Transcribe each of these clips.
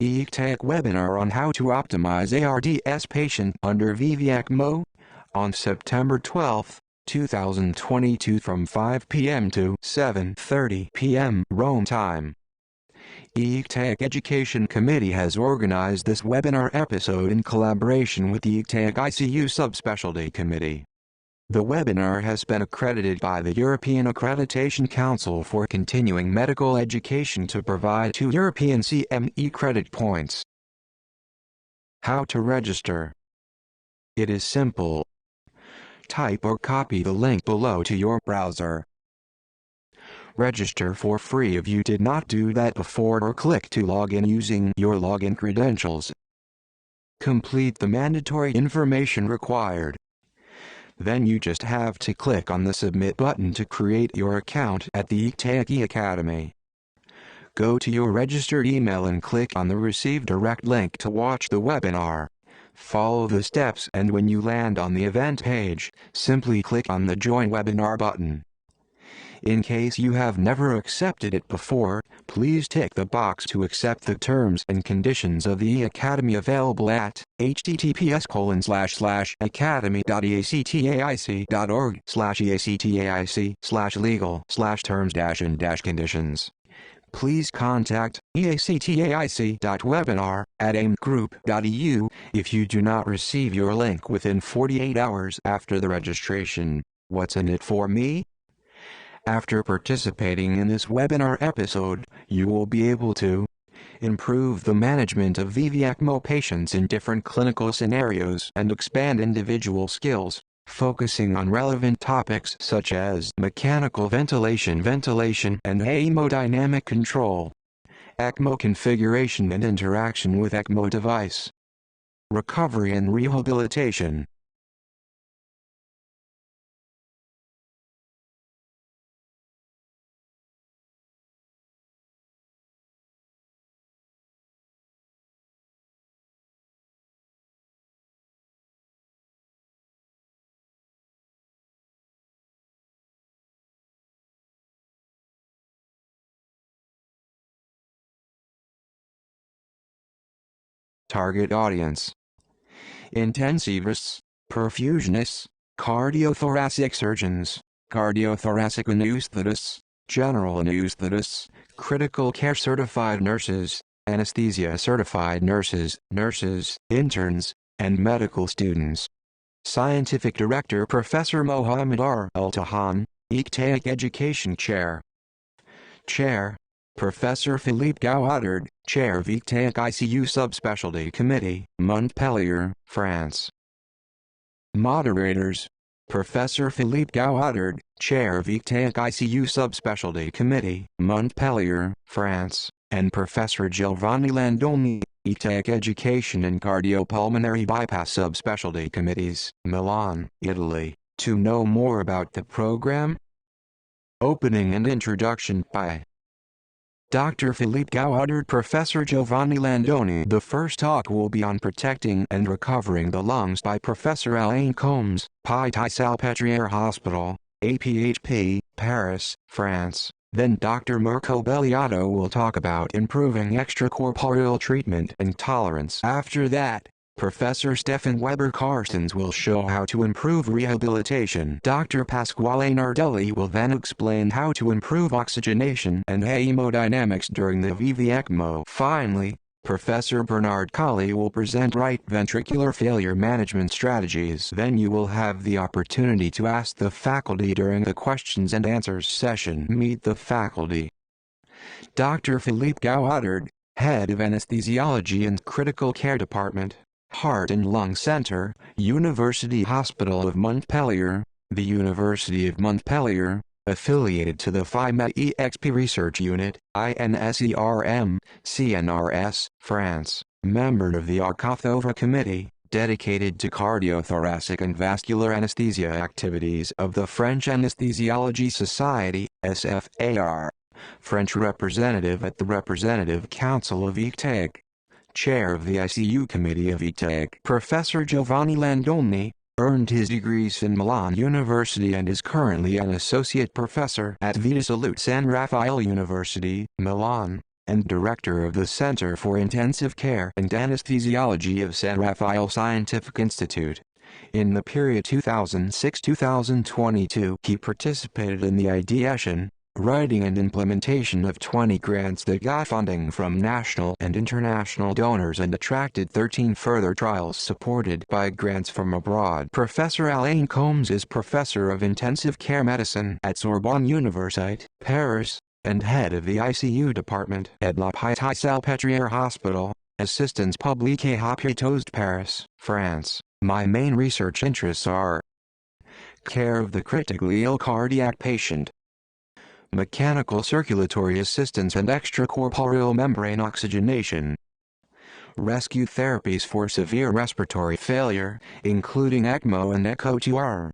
EACTAIC Webinar on how to optimize ARDS patient under VV-ECMO on September 12, 2022 from 5 p.m. to 7:30 p.m. Rome time. EACTAIC Education Committee has organized this webinar episode in collaboration with the EACTAIC ICU Subspecialty Committee. The webinar has been accredited by the European Accreditation Council for continuing medical education to provide 2 European CME credit points. How to register? It is simple. Type or copy the link below to your browser. Register for free if you did not do that before, or click to log in using your login credentials. Complete the mandatory information required. Then you just have to click on the Submit button to create your account at the EACTAIC eAcademy. Go to your registered email and click on the Receive Direct link to watch the webinar. Follow the steps, and when you land on the event page, simply click on the Join Webinar button. In case you have never accepted it before, please tick the box to accept the terms and conditions of the eAcademy available at https://academy.actaic.org/eactaic/legal/terms-and-conditions. Please contact eactaic.webinar@aimgroup.eu if you do not receive your link within 48 hours after the registration. What's in it for me? After participating in this webinar episode, you will be able to improve the management of VV-ECMO patients in different clinical scenarios and expand individual skills, focusing on relevant topics such as mechanical ventilation and hemodynamic control, ECMO configuration and interaction with ECMO device, recovery and rehabilitation. Target audience: intensivists, perfusionists, cardiothoracic surgeons, cardiothoracic anesthetists, general anesthetists, critical care certified nurses, anesthesia certified nurses, interns, and medical students. Scientific Director Professor Mohamed Tahan, EACTAIC Education Chair. Chair: Professor Philippe Gaudard, Chair of EACTAIC ICU Subspecialty Committee, Montpellier, France. Moderators: Professor Philippe Gaudard, Chair of EACTAIC ICU Subspecialty Committee, Montpellier, France, and Professor Giovanni Landolni, EACTAIC Education and Cardiopulmonary Bypass Subspecialty Committees, Milan, Italy. To know more about the program, opening and introduction by Dr. Philippe Gaudard. Professor Giovanni Landolni. The first talk will be on protecting and recovering the lungs by Professor Alain Combs, Pitié-Salpêtrière Hospital, APHP, Paris, France. Then Dr. Mirko Belliato will talk about improving extracorporeal treatment and tolerance. After that, Professor Stefan Weber-Karstens will show how to improve rehabilitation. Dr. Pasquale Nardelli will then explain how to improve oxygenation and hemodynamics during the VV-ECMO. Finally, Professor Bernard Colley will present right ventricular failure management strategies. Then you will have the opportunity to ask the faculty during the questions and answers session. Meet the faculty. Dr. Philippe Gaudard, Head of Anesthesiology and Critical Care Department, Heart and Lung Center, University Hospital of Montpellier, the University of Montpellier, affiliated to the FIME EXP Research Unit, INSERM, CNRS, France, member of the Arcathova Committee, dedicated to cardiothoracic and vascular anesthesia activities of the French Anesthesiology Society, SFAR, French representative at the Representative Council of EACTAIC. Chair of the ICU Committee of EACTAIC. Professor Giovanni Landolni earned his degrees in Milan University and is currently an associate professor at Vita Salute San Raffaele University, Milan, and Director of the Center for Intensive Care and Anesthesiology of San Rafael Scientific Institute. In the period 2006-2022, he participated in the ideation, writing and implementation of 20 grants that got funding from national and international donors and attracted 13 further trials supported by grants from abroad. Professor Alain Combs is Professor of Intensive Care Medicine at Sorbonne Université, Paris, and head of the ICU department at l'Hôpital Hospital, Assistance Publique et Hôpitaux de Paris, France. My main research interests are care of the critically ill cardiac patient, mechanical circulatory assistance and extracorporeal membrane oxygenation, rescue therapies for severe respiratory failure, including ECMO and echo 2R,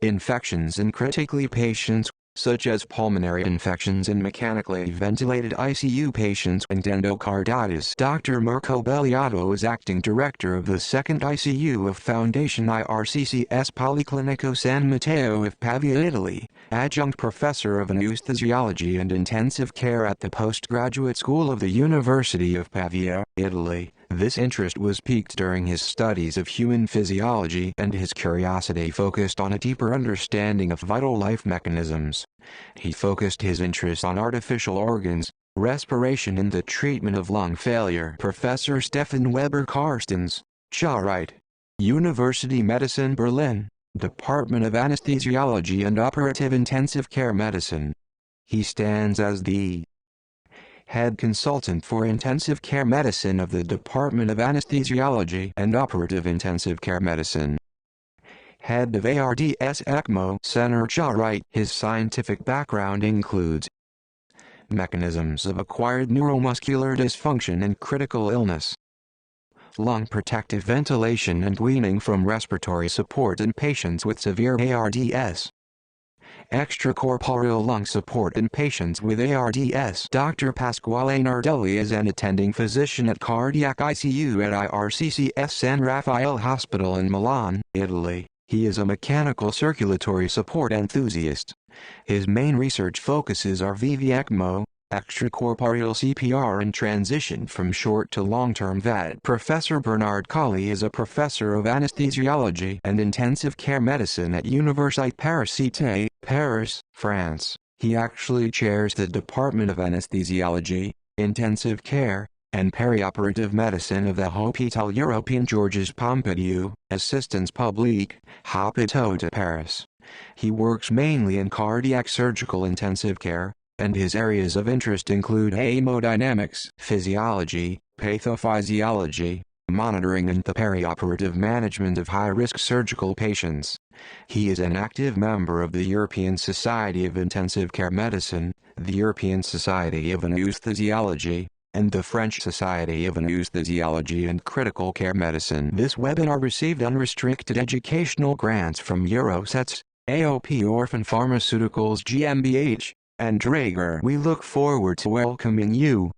infections in critically patients, such as pulmonary infections in mechanically ventilated ICU patients and endocarditis. Dr. Marco Belliato is acting director of the 2nd ICU of Foundation IRCCS Policlinico San Matteo of Pavia, Italy, adjunct professor of anesthesiology and intensive care at the Postgraduate School of the University of Pavia, Italy. This interest was piqued during his studies of human physiology, and his curiosity focused on a deeper understanding of vital life mechanisms. He focused his interest on artificial organs, respiration and the treatment of lung failure. Professor Stefan Weber-Karstens, Charite, University Medicine Berlin, Department of Anesthesiology and Operative Intensive Care Medicine. He stands as the head consultant for intensive care medicine of the Department of Anesthesiology and Operative Intensive Care Medicine. Head of ARDS ECMO Center Charite. His scientific background includes mechanisms of acquired neuromuscular dysfunction and critical illness, lung protective ventilation and weaning from respiratory support in patients with severe ARDS, extracorporeal lung support in patients with ARDS. Dr. Pasquale Nardelli is an attending physician at Cardiac ICU at IRCCS San Rafael Hospital in Milan, Italy. He is a mechanical circulatory support enthusiast. His main research focuses are VV-ECMO, extracorporeal CPR and transition from short to long-term VAD. Professor Bernard Colli is a professor of anesthesiology and intensive care medicine at Université Paris-Cité, Paris, France. He actually chairs the Department of Anesthesiology, Intensive Care, and Perioperative Medicine of the Hôpital Européen Georges Pompidou, Assistance Publique, Hôpitaux de Paris. He works mainly in cardiac surgical intensive care, and his areas of interest include hemodynamics, physiology, pathophysiology, monitoring and the perioperative management of high-risk surgical patients. He is an active member of the European Society of Intensive Care Medicine, the European Society of Anesthesiology, and the French Society of Anesthesiology and Critical Care Medicine. This webinar received unrestricted educational grants from Eurosets, AOP Orphan Pharmaceuticals GmbH, and Draeger. We look forward to welcoming you.